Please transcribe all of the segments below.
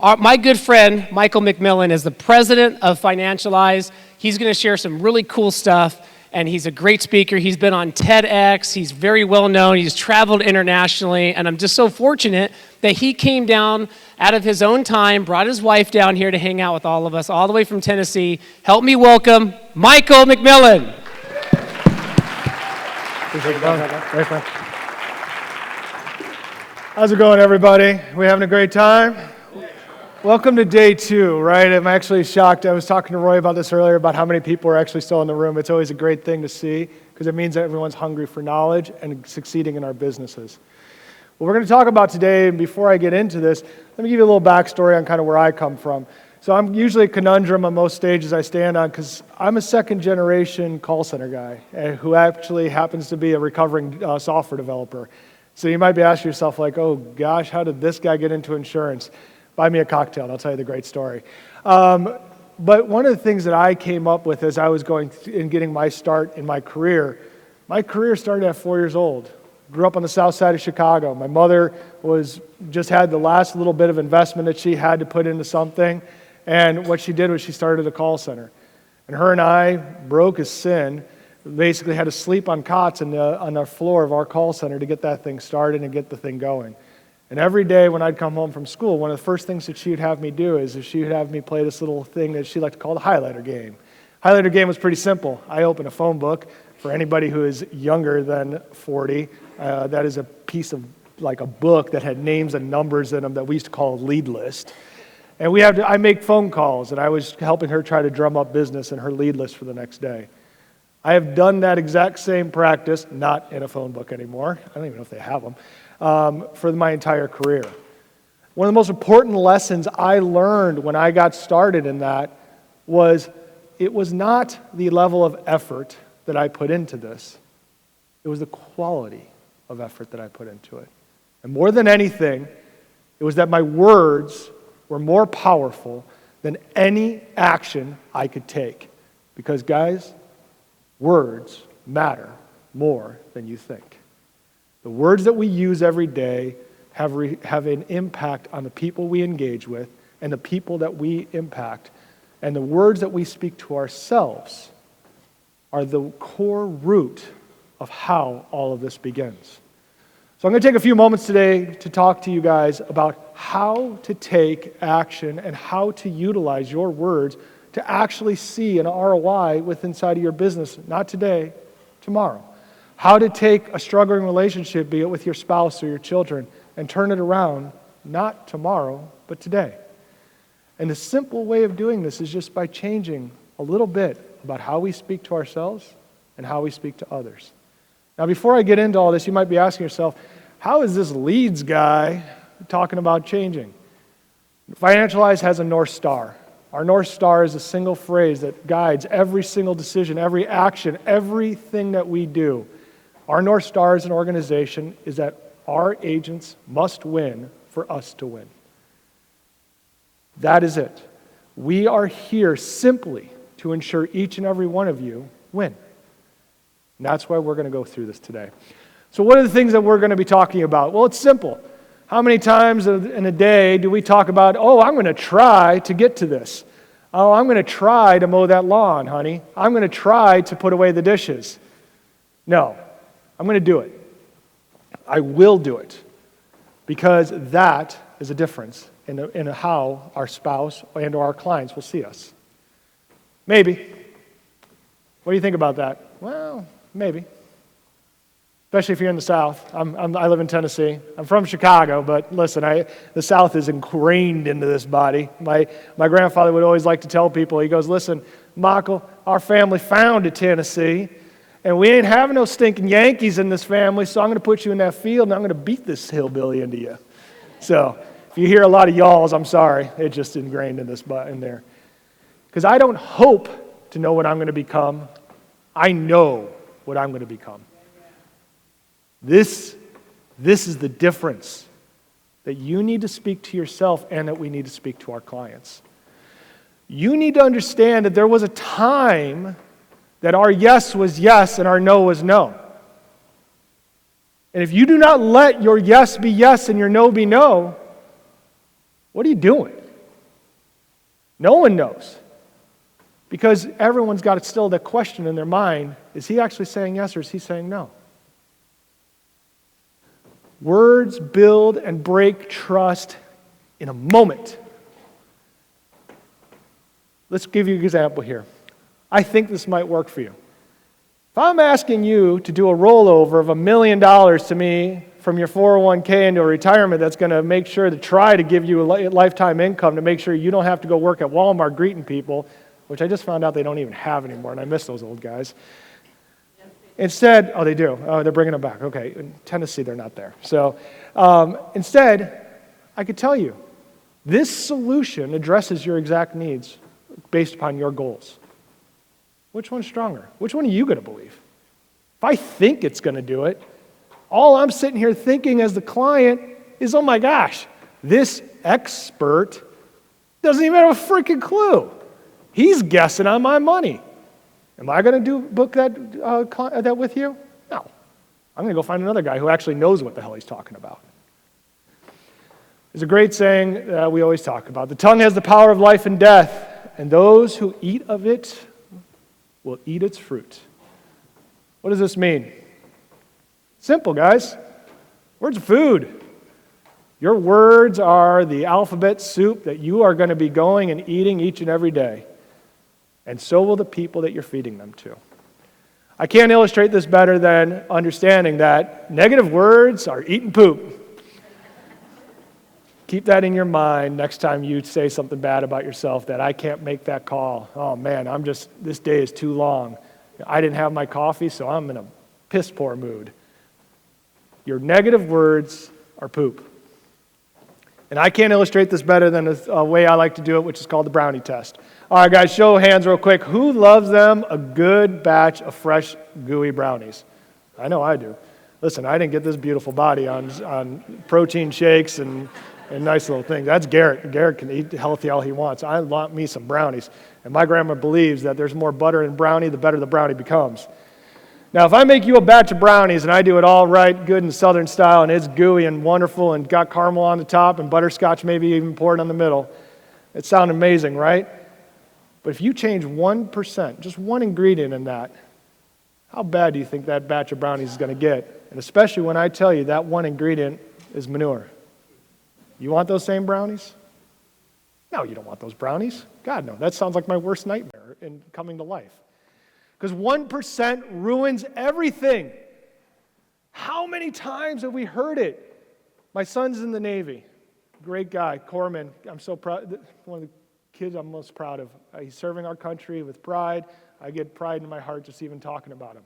My good friend, Michael McMillan, is the president of Financialize. He's going to share some really cool stuff, and he's a great speaker. He's been on TEDx. He's very well known. He's traveled internationally, and I'm just so fortunate that he came down out of his own time, brought his wife down here to hang out with all of us, all the way from Tennessee. Help me welcome Michael McMillan. How's it going, everybody? We having a great time? Welcome to day 2, right? I'm actually shocked. I was talking to Roy about this earlier, about how many people are actually still in the room. It's always a great thing to see because it means that everyone's hungry for knowledge and succeeding in our businesses. What we're going to talk about today, and before I get into this, let me give you a little backstory on kind of where I come from. So I'm usually a conundrum on most stages I stand on because I'm a second-generation call center guy who actually happens to be a recovering software developer. So you might be asking yourself, like, oh gosh, how did this guy get into insurance? Buy me a cocktail, and I'll tell you the great story. But one of the things that I came up with as I was going and getting my start in my career started at 4 years old. Grew up on the south side of Chicago. My mother just had the last little bit of investment that she had to put into something, and what she did was she started a call center. And her and I broke as sin, basically had to sleep on cots on the floor of our call center to get that thing started and get the thing going. And every day when I'd come home from school, one of the first things that she would have me do is she would have me play this little thing that she liked to call the highlighter game. Highlighter game was pretty simple. I opened a phone book. For anybody who is younger than 40, that is a piece of, like a book that had names and numbers in them that we used to call a lead list. And I make phone calls, and I was helping her try to drum up business in her lead list for the next day. I have done that exact same practice, not in a phone book anymore. I don't even know if they have them. For my entire career. One of the most important lessons I learned when I got started in that was it was not the level of effort that I put into this. It was the quality of effort that I put into it. And more than anything, it was that my words were more powerful than any action I could take. Because guys, words matter more than you think. The words that we use every day have an impact on the people we engage with and the people that we impact. And the words that we speak to ourselves are the core root of how all of this begins. So I'm going to take a few moments today to talk to you guys about how to take action and how to utilize your words to actually see an ROI inside of your business, not today, tomorrow. How to take a struggling relationship, be it with your spouse or your children, and turn it around, not tomorrow, but today. And the simple way of doing this is just by changing a little bit about how we speak to ourselves and how we speak to others. Now, before I get into all this, you might be asking yourself, how is this leads guy talking about changing? Financialize has a North Star. Our North Star is a single phrase that guides every single decision, every action, everything that we do. Our North Star as an organization is that our agents must win for us to win. That is it. We are here simply to ensure each and every one of you win. And that's why we're going to go through this today. So what are the things that we're going to be talking about? Well, it's simple. How many times in a day do we talk about, oh, I'm going to try to get to this. Oh, I'm going to try to mow that lawn, honey. I'm going to try to put away the dishes. No. I'm going to do it. I will do it. Because that is a difference in how our spouse and or our clients will see us. Maybe. What do you think about that? Well, maybe. Especially if you're in the South. I live in Tennessee. I'm from Chicago, but listen, the South is ingrained into this body. My grandfather would always like to tell people, he goes, listen, Michael, our family founded Tennessee, and we ain't having no stinking Yankees in this family, so I'm going to put you in that field, and I'm going to beat this hillbilly into you. So if you hear a lot of y'alls, I'm sorry. It's just ingrained in there. Because I don't hope to know what I'm going to become. I know what I'm going to become. This is the difference that you need to speak to yourself and that we need to speak to our clients. You need to understand that there was a time that our yes was yes and our no was no. And if you do not let your yes be yes and your no be no, what are you doing? No one knows. Because everyone's got still that question in their mind, is he actually saying yes or is he saying no? Words build and break trust in a moment. Let's give you an example here. I think this might work for you. If I'm asking you to do a rollover of $1 million to me from your 401k into a retirement that's going to make sure to try to give you a lifetime income to make sure you don't have to go work at Walmart greeting people, which I just found out they don't even have anymore, and I miss those old guys. Instead, oh, they do. Oh, they're bringing them back. Okay, in Tennessee, they're not there. So instead, I could tell you, this solution addresses your exact needs based upon your goals. Which one's stronger? Which one are you going to believe? If I think it's going to do it, all I'm sitting here thinking as the client is, oh my gosh, this expert doesn't even have a freaking clue. He's guessing on my money. Am I going to book that with you? No. I'm going to go find another guy who actually knows what the hell he's talking about. There's a great saying that we always talk about. The tongue has the power of life and death, and those who eat of it will eat its fruit. What does this mean? Simple, guys. Words are food. Your words are the alphabet soup that you are going to be going and eating each and every day. And so will the people that you're feeding them to. I can't illustrate this better than understanding that negative words are eating poop. Keep that in your mind next time you say something bad about yourself, that I can't make that call. Oh man, this day is too long. I didn't have my coffee, so I'm in a piss poor mood. Your negative words are poop. And I can't illustrate this better than a way I like to do it, which is called the brownie test. All right, guys, show of hands real quick. Who loves them a good batch of fresh, gooey brownies? I know I do. Listen, I didn't get this beautiful body on protein shakes and nice little things. That's Garrett. Garrett can eat healthy all he wants. I want me some brownies. And my grandma believes that there's more butter in brownie, the better the brownie becomes. Now, if I make you a batch of brownies and I do it all right, good in Southern style, and it's gooey and wonderful and got caramel on the top and butterscotch maybe even poured on the middle, it sounds amazing, right? But if you change 1%, just one ingredient in that, how bad do you think that batch of brownies is going to get? And especially when I tell you that one ingredient is manure. You want those same brownies? No, you don't want those brownies. God, no. That sounds like my worst nightmare in coming to life. Because 1% ruins everything. How many times have we heard it? My son's in the Navy. Great guy, Corpsman. I'm so proud. One of the kids I'm most proud of. He's serving our country with pride. I get pride in my heart just even talking about him.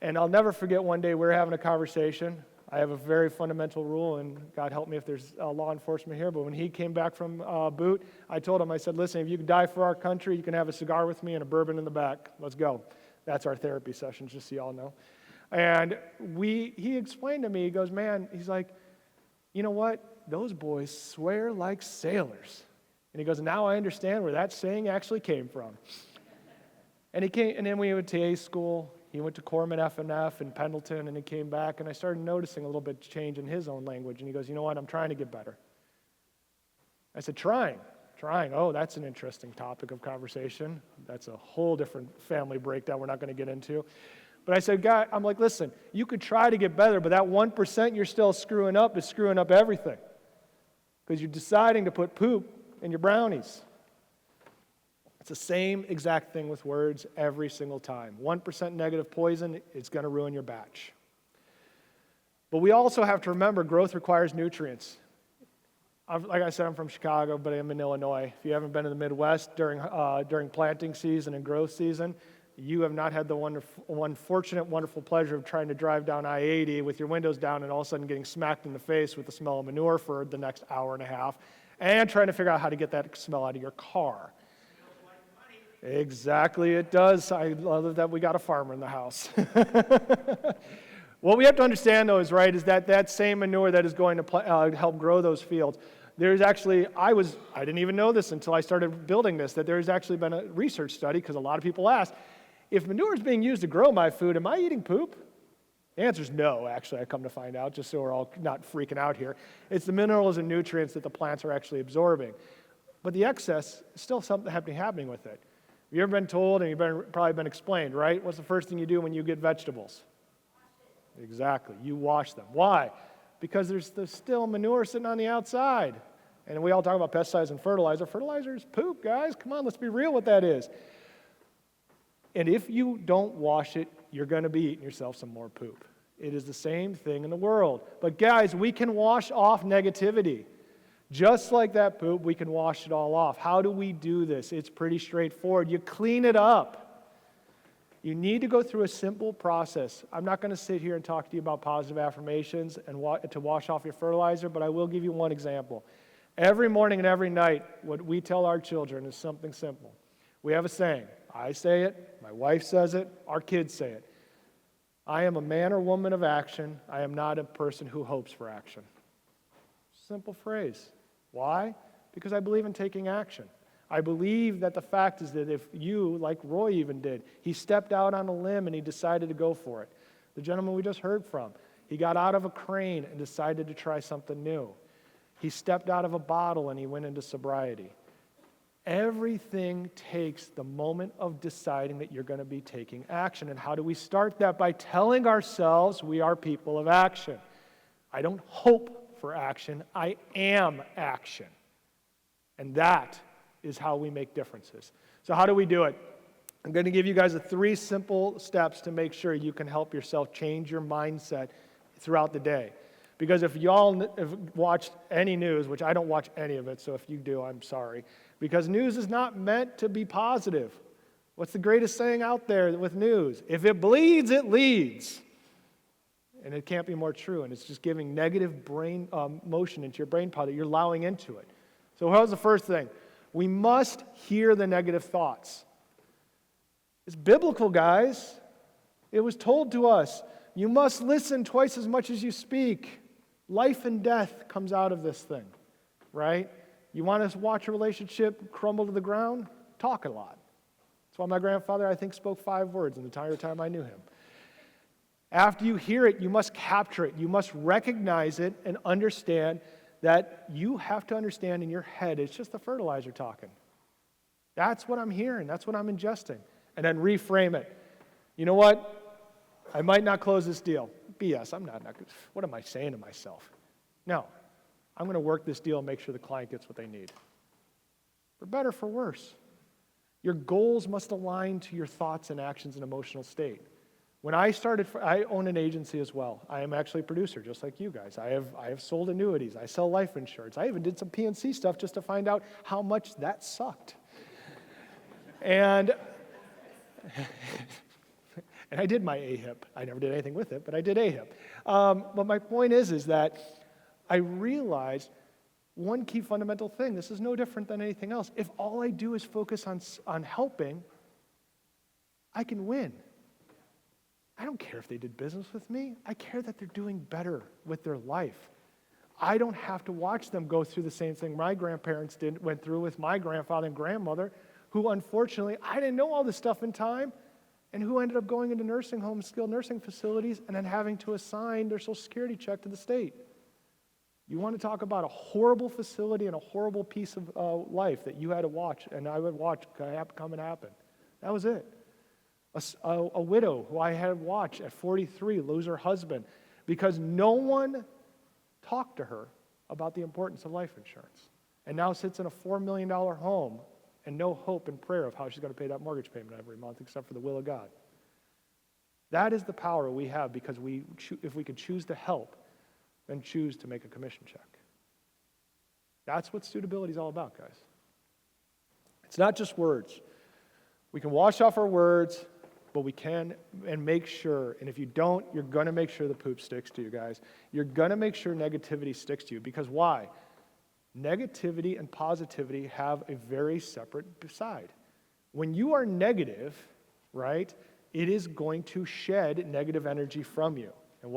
And I'll never forget one day we were having a conversation. I have a very fundamental rule, and God help me if there's law enforcement here, but when he came back from boot, I told him, I said, listen, if you can die for our country, you can have a cigar with me and a bourbon in the back. Let's go. That's our therapy sessions, just so y'all know. And he explained to me, he goes, man, he's like, you know what? Those boys swear like sailors. And he goes, now I understand where that saying actually came from. And then we went to A school. He went to Corpsman F&F in Pendleton, and he came back, and I started noticing a little bit of change in his own language. And he goes, you know what, I'm trying to get better. I said, trying. Oh, that's an interesting topic of conversation. That's a whole different family breakdown we're not going to get into. But I said, God, I'm like, listen, you could try to get better, but that 1% you're still screwing up is screwing up everything. Because you're deciding to put poop in your brownies. It's the same exact thing with words every single time. 1% negative poison, it's going to ruin your batch. But we also have to remember growth requires nutrients. Like I said, I'm from Chicago, but I'm in Illinois. If you haven't been to the Midwest during planting season and growth season, you have not had the unfortunate, wonderful pleasure of trying to drive down I-80 with your windows down and all of a sudden getting smacked in the face with the smell of manure for the next hour and a half and trying to figure out how to get that smell out of your car. Exactly, it does. I love that we got a farmer in the house. What we have to understand, though, is that same manure that is going to help grow those fields. There's actually, I didn't even know this until I started building this, that there's actually been a research study, because a lot of people ask, if manure is being used to grow my food, am I eating poop? The answer is no, actually, I come to find out, just so we're all not freaking out here. It's the minerals and nutrients that the plants are actually absorbing. but the excess is still something happening with it. Have you ever been told, and you've probably been explained, right? What's the first thing you do when you get vegetables? Exactly. You wash them. Why? Because there's still manure sitting on the outside. And we all talk about pesticides and fertilizer. Fertilizer is poop, guys. Come on, let's be real what that is. And if you don't wash it, you're going to be eating yourself some more poop. It is the same thing in the world. But guys, we can wash off negativity. Just like that poop, we can wash it all off. How do we do this? It's pretty straightforward. You clean it up. You need to go through a simple process. I'm not going to sit here and talk to you about positive affirmations and to wash off your fertilizer, but I will give you one example. Every morning and every night, what we tell our children is something simple. We have a saying. I say it, my wife says it, our kids say it. I am a man or woman of action. I am not a person who hopes for action. Simple phrase. Why? Because I believe in taking action. I believe that the fact is that if you, like Roy even did, he stepped out on a limb and he decided to go for it. The gentleman we just heard from, he got out of a crane and decided to try something new. He stepped out of a bottle and he went into sobriety. Everything takes the moment of deciding that you're going to be taking action. And how do we start that? By telling ourselves we are people of action. I don't hope for action, I am action. And that is how we make differences. So how do we do it? I'm going to give you guys 3 simple steps to make sure you can help yourself change your mindset throughout the day. Because if y'all have watched any news, which I don't watch any of it, so if you do, I'm sorry. Because news is not meant to be positive. What's the greatest saying out there with news? If it bleeds, it leads. And it can't be more true. And it's just giving negative brain motion into your brain pod that you're allowing into it. So how's the first thing? We must hear the negative thoughts. It's biblical, guys. It was told to us. You must listen twice as much as you speak. Life and death comes out of this thing, right? You want to watch a relationship crumble to the ground? Talk a lot. That's why my grandfather, I think, spoke 5 words in the entire time I knew him. After you hear it, you must capture it. You must recognize it and understand that you have to understand in your head it's just the fertilizer talking. That's what I'm hearing. That's what I'm ingesting. And then reframe it. You know what? I might not close this deal. BS. I'm not. What am I saying to myself? No. I'm going to work this deal and make sure the client gets what they need. For better, for worse. Your goals must align to your thoughts and actions and emotional state. When I started, I own an agency as well. I am actually a producer, just like you guys. I have sold annuities. I sell life insurance. I even did some PNC stuff just to find out how much that sucked. And I did my AHIP. I never did anything with it, but I did AHIP. But my point is that I realized one key fundamental thing. This is no different than anything else. If all I do is focus on helping, I can win. I don't care if they did business with me. I care that they're doing better with their life. I don't have to watch them go through the same thing my grandparents went through with my grandfather and grandmother, who unfortunately, I didn't know all this stuff in time, and who ended up going into nursing homes, skilled nursing facilities, and then having to assign their Social Security check to the state. You want to talk about a horrible facility and a horrible piece of life that you had to watch, and I would watch come and happen. That was it. A widow who I had watched at 43 lose her husband because no one talked to her about the importance of life insurance, and now sits in a $4 million home and no hope and prayer of how she's going to pay that mortgage payment every month except for the will of God. That is the power we have because if we could choose to help, then choose to make a commission check. That's what suitability is all about, guys. It's not just words. We can wash off our words, but we can and make sure, and if you don't, you're going to make sure the poop sticks to you, guys. You're going to make sure negativity sticks to you. Because why? Negativity and positivity have a very separate side. When you are negative, right, it is going to shed negative energy from you. And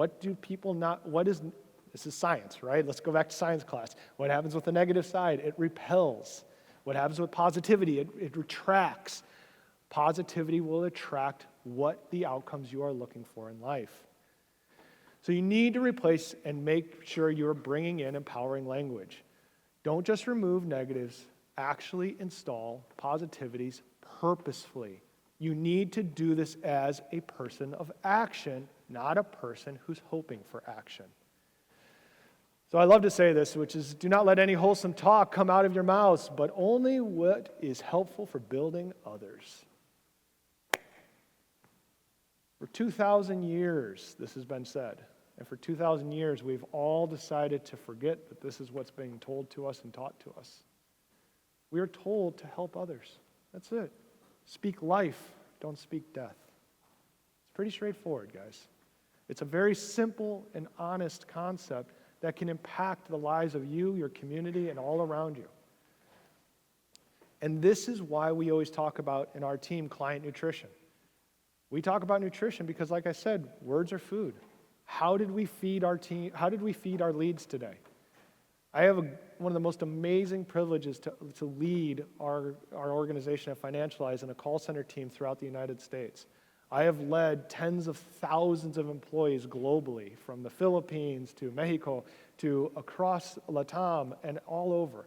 this is science, right? Let's go back to science class. What happens with the negative side? It repels. What happens with positivity? It retracts. Positivity will attract what the outcomes you are looking for in life. So you need to replace and make sure you're bringing in empowering language. Don't just remove negatives, actually install positivities purposefully. You need to do this as a person of action, not a person who's hoping for action. So I love to say this, which is, do not let any wholesome talk come out of your mouths, but only what is helpful for building others. For 2,000 years, this has been said. And for 2,000 years, we've all decided to forget that this is what's being told to us and taught to us. We are told to help others. That's it. Speak life, don't speak death. It's pretty straightforward, guys. It's a very simple and honest concept that can impact the lives of you, your community, and all around you. And this is why we always talk about in our team client nutrition. We talk about nutrition because, like I said, words are food. How did we feed our team? How did we feed our leads today? I have one of the most amazing privileges to lead our organization at Financialize and a call center team throughout the United States. I have led tens of thousands of employees globally, from the Philippines to Mexico to across Latam and all over.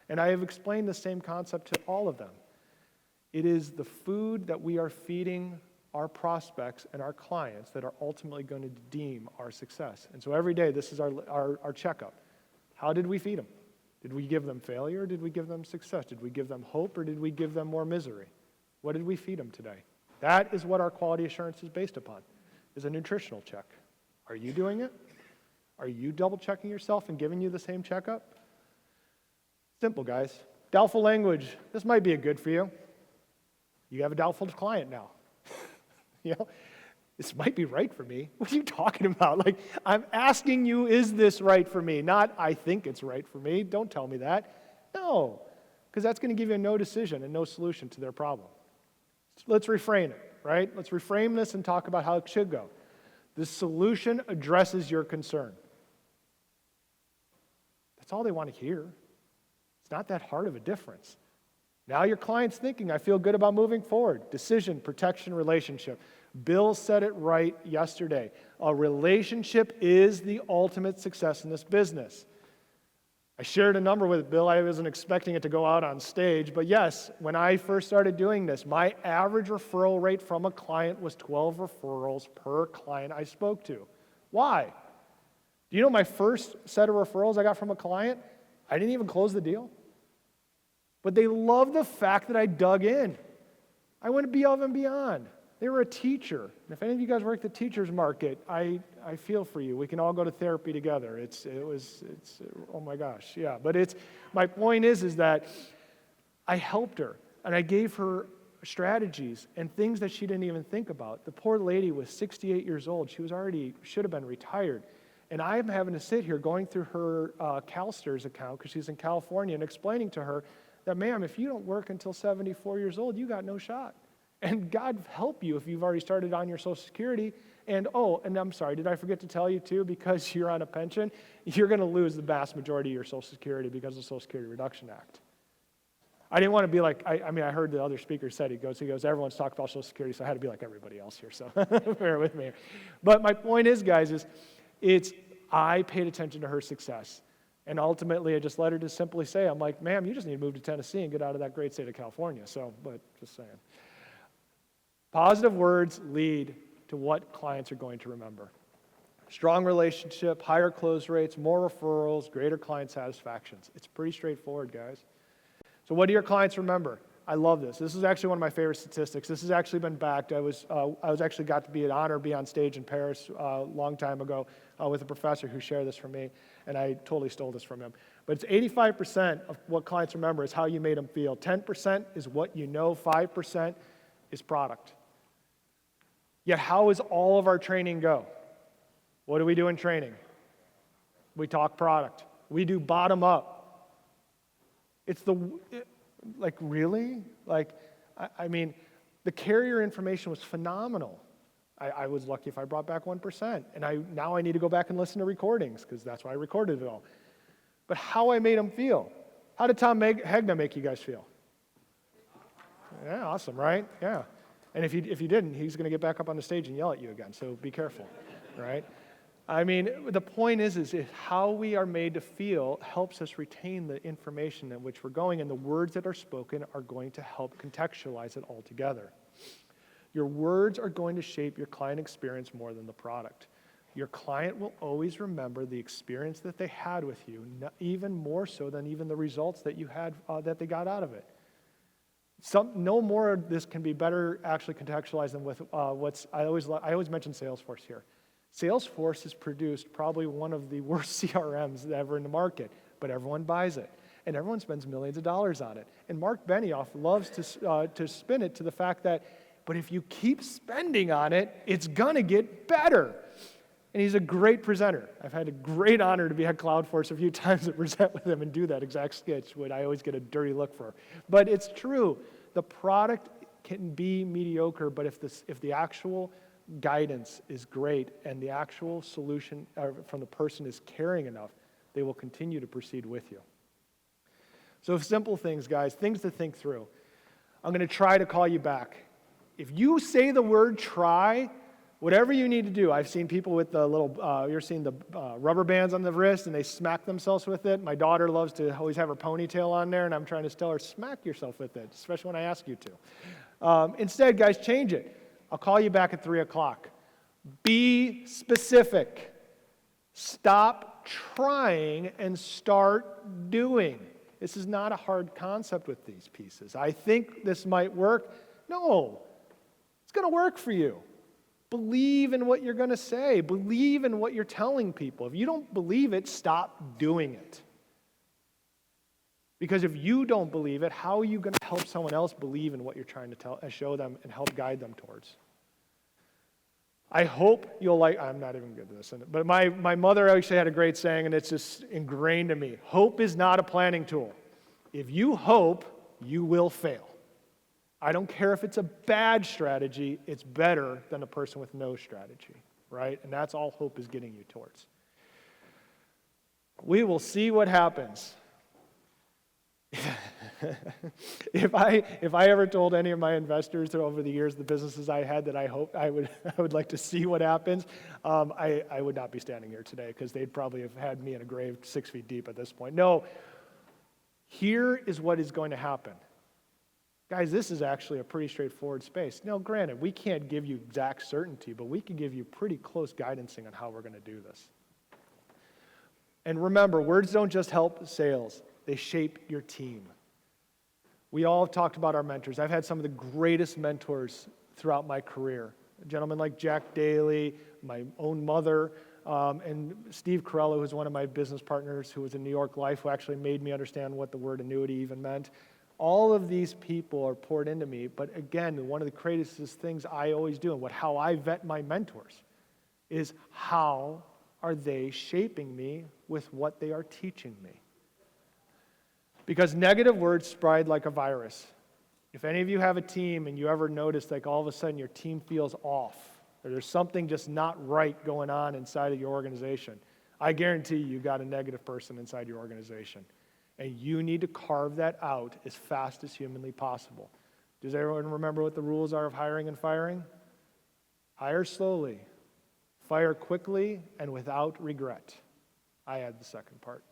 And I have explained the same concept to all of them. It is the food that we are feeding our prospects and our clients that are ultimately going to deem our success. And so every day, this is our checkup. How did we feed them? Did we give them failure or did we give them success? Did we give them hope or did we give them more misery? What did we feed them today? That is what our quality assurance is based upon, is a nutritional check. Are you doing it? Are you double checking yourself and giving you the same checkup? Simple, guys. Doubtful language. This might be a good for you. You have a doubtful client now. You know, this might be right for me. What are you talking about? Like, I'm asking you, is this right for me? Not, I think it's right for me. Don't tell me that. No, because that's going to give you a no decision and no solution to their problem. Let's reframe it, right? Let's reframe this and talk about how it should go. The solution addresses your concern. That's all they want to hear. It's not that hard of a difference. Now your client's thinking, I feel good about moving forward. Decision, protection, relationship. Bill said it right yesterday. A relationship is the ultimate success in this business. I shared a number with Bill. I wasn't expecting it to go out on stage, but yes, when I first started doing this, my average referral rate from a client was 12 referrals per client I spoke to. Why? Do you know my first set of referrals I got from a client? I didn't even close the deal. But they loved the fact that I dug in. I went above and beyond. They were a teacher. And if any of you guys work the teacher's market, I feel for you. We can all go to therapy together. It's oh my gosh, yeah. But my point is that I helped her and I gave her strategies and things that she didn't even think about. The poor lady was 68 years old. She should have been retired. And I'm having to sit here going through her CalSTRS account because she's in California and explaining to her that, ma'am, if you don't work until 74 years old, you got no shot. And God help you if you've already started on your Social Security. And I'm sorry, did I forget to tell you too, because you're on a pension, you're going to lose the vast majority of your Social Security because of the Social Security Reduction Act. I didn't want to be like, I heard the other speaker said, he goes, everyone's talking about Social Security, so I had to be like everybody else here, so bear with me. But my point is, guys, I paid attention to her success. And ultimately, I just let her just simply say, I'm like, ma'am, you just need to move to Tennessee and get out of that great state of California. But just saying. Positive words lead to what clients are going to remember. Strong relationship, higher close rates, more referrals, greater client satisfactions. It's pretty straightforward, guys. So what do your clients remember? I love this. This is actually one of my favorite statistics. This has actually been backed. I was actually got to be an honor to be on stage in Paris a long time ago with a professor who shared this from me, and I totally stole this from him. But it's 85% of what clients remember is how you made them feel. 10% is what you know. 5% is product. Yet how does all of our training go? What do we do in training? We talk product. We do bottom up. Really? The carrier information was phenomenal. I was lucky if I brought back 1%. And now I need to go back and listen to recordings because that's why I recorded it all. But how I made them feel. How did Tom Hegna make you guys feel? Yeah, awesome, right? Yeah. And if you didn't, he's going to get back up on the stage and yell at you again, so be careful, right? I mean, the point is how we are made to feel helps us retain the information in which we're going, and the words that are spoken are going to help contextualize it all together. Your words are going to shape your client experience more than the product. Your client will always remember the experience that they had with you, even more so than even the results that you had that they got out of it. No more of this can be better actually contextualized than with I always mention Salesforce here. Salesforce has produced probably one of the worst CRMs ever in the market, but everyone buys it, and everyone spends millions of dollars on it. And Mark Benioff loves to spin it to the fact that, but if you keep spending on it, it's going to get better. And he's a great presenter. I've had a great honor to be at Cloudforce a few times to present with him and do that exact sketch, which I always get a dirty look for. But it's true. The product can be mediocre, but if the actual guidance is great and the actual solution from the person is caring enough, they will continue to proceed with you. So simple things, guys, things to think through. I'm going to try to call you back. If you say the word try, whatever you need to do, I've seen people with the little, you're seeing the rubber bands on the wrist and they smack themselves with it. My daughter loves to always have her ponytail on there, and I'm trying to tell her, smack yourself with it, especially when I ask you to. Instead, guys, change it. I'll call you back at 3 o'clock. Be specific. Stop trying and start doing. This is not a hard concept with these pieces. I think this might work. No, it's going to work for you. Believe in what you're going to say. Believe in what you're telling people. If you don't believe it, stop doing it. Because if you don't believe it, how are you going to help someone else believe in what you're trying to show them and help guide them towards? I hope you'll like, I'm not even good at this, but my mother actually had a great saying, and it's just ingrained in me. Hope is not a planning tool. If you hope, you will fail. I don't care if it's a bad strategy, it's better than a person with no strategy, right? And that's all hope is getting you towards. We will see what happens. If I ever told any of my investors that over the years the businesses I had that I hope I would like to see what happens, I would not be standing here today because they'd probably have had me in a grave 6 feet deep at this point. No, here is what is going to happen. Guys, this is actually a pretty straightforward space. Now, granted, we can't give you exact certainty, but we can give you pretty close guidancing on how we're going to do this. And remember, words don't just help sales. They shape your team. We all have talked about our mentors. I've had some of the greatest mentors throughout my career. A gentleman like Jack Daly, my own mother, and Steve Carello, who's one of my business partners who was in New York Life, who actually made me understand what the word annuity even meant. All of these people are poured into me, but again, one of the greatest things I always do, and how I vet my mentors, is how are they shaping me with what they are teaching me? Because negative words spread like a virus. If any of you have a team and you ever notice like all of a sudden your team feels off, or there's something just not right going on inside of your organization, I guarantee you've got a negative person inside your organization. And you need to carve that out as fast as humanly possible. Does everyone remember what the rules are of hiring and firing? Hire slowly, fire quickly, and without regret. I add the second part.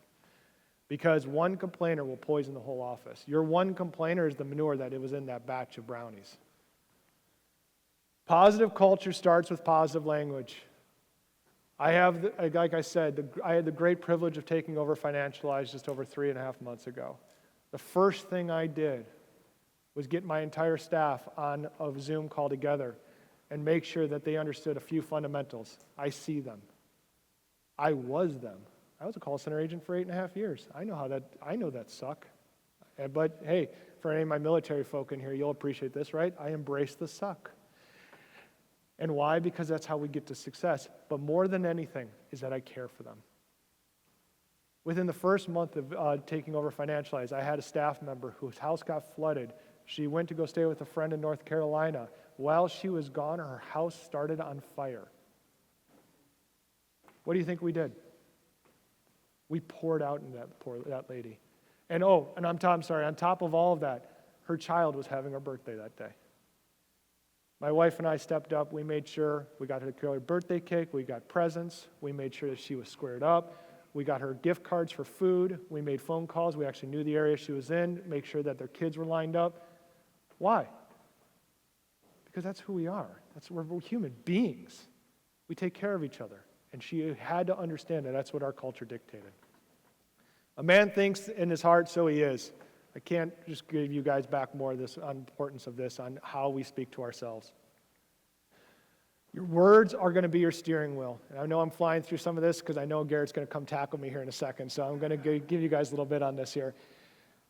Because one complainer will poison the whole office. Your one complainer is the manure that it was in that batch of brownies. Positive culture starts with positive language. Like I said, I had the great privilege of taking over Financialize just over 3.5 months ago. The first thing I did was get my entire staff on a Zoom call together and make sure that they understood a few fundamentals. I see them. I was them. I was a call center agent for 8.5 years. I know that suck. But hey, for any of my military folk in here, you'll appreciate this, right? I embrace the suck. And why? Because that's how we get to success. But more than anything is that I care for them. Within the first month of taking over Financialize, I had a staff member whose house got flooded. She went to go stay with a friend in North Carolina. While she was gone, her house started on fire. What do you think we did? We poured out into that lady. And I'm sorry, on top of all of that, her child was having her birthday that day. My wife and I stepped up. We made sure we got her a birthday cake. We got presents. We made sure that she was squared up. We got her gift cards for food. We made phone calls. We actually knew the area she was in, make sure that their kids were lined up. Why? Because that's who we are. We're human beings. We take care of each other. And she had to understand that that's what our culture dictated. A man thinks in his heart, so he is. I can't just give you guys back more of this importance of this on how we speak to ourselves. Your words are going to be your steering wheel. And I know I'm flying through some of this because I know Garrett's going to come tackle me here in a second, so I'm going to give you guys a little bit on this here.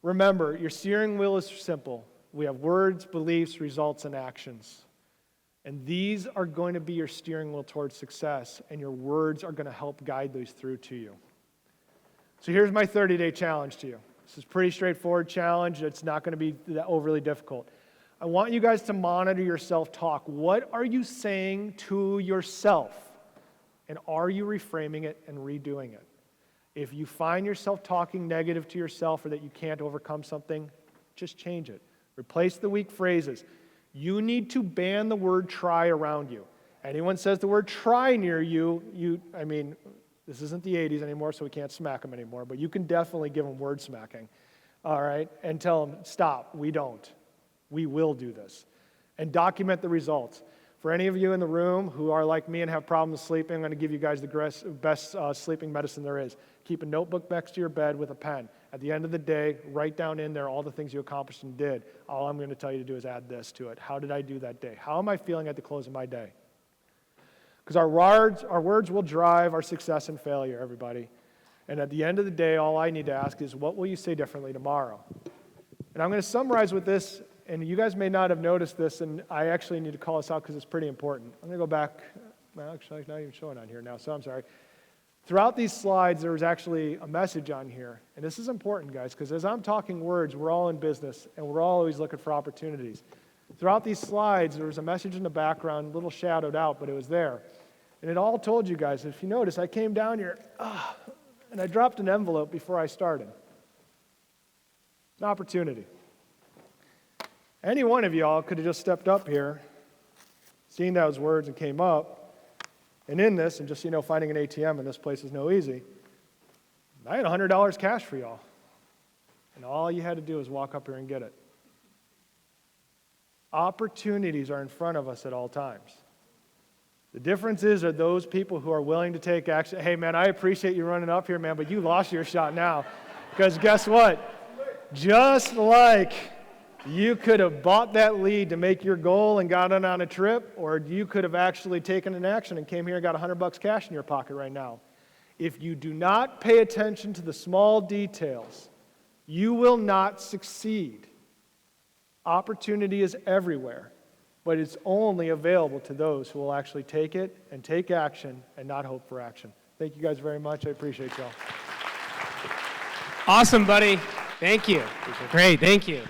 Remember, your steering wheel is simple. We have words, beliefs, results, and actions. And these are going to be your steering wheel towards success, and your words are going to help guide those through to you. So here's my 30-day challenge to you. This is a pretty straightforward challenge. It's not going to be that overly difficult. I want you guys to monitor your self-talk. What are you saying to yourself? And are you reframing it and redoing it? If you find yourself talking negative to yourself or that you can't overcome something, just change it. Replace the weak phrases. You need to ban the word try around you. Anyone says the word try near you, this isn't the 80s anymore, so we can't smack them anymore, but you can definitely give them word smacking, all right? And tell them, stop, we don't. We will do this. And document the results. For any of you in the room who are like me and have problems sleeping, I'm going to give you guys the best sleeping medicine there is. Keep a notebook next to your bed with a pen. At the end of the day, write down in there all the things you accomplished and did. All I'm going to tell you to do is add this to it. How did I do that day? How am I feeling at the close of my day? Because our words will drive our success and failure, everybody. And at the end of the day, all I need to ask is, what will you say differently tomorrow? And I'm going to summarize with this, and you guys may not have noticed this, and I actually need to call this out because it's pretty important. I'm going to go back. Well, actually, it's not even showing on here now, so I'm sorry. Throughout these slides, there was actually a message on here. And this is important, guys, because as I'm talking words, we're all in business, and we're all always looking for opportunities. Throughout these slides, there was a message in the background, a little shadowed out, but it was there. And it all told you guys, if you notice, I came down here, and I dropped an envelope before I started. An opportunity. Any one of y'all could have just stepped up here, seen those words and came up, and in this, and just, finding an ATM in this place is no easy, I had $100 cash for y'all. And all you had to do was walk up here and get it. Opportunities are in front of us at all times. The difference are those people who are willing to take action. Hey, man, I appreciate you running up here, man, but you lost your shot now. Because guess what? Just like you could have bought that lead to make your goal and gotten on a trip, or you could have actually taken an action and came here and got $100 cash in your pocket right now. If you do not pay attention to the small details, you will not succeed. Opportunity is everywhere, but it's only available to those who will actually take it and take action and not hope for action. Thank you guys very much. I appreciate y'all. Awesome, buddy. Thank you. Great, thank you.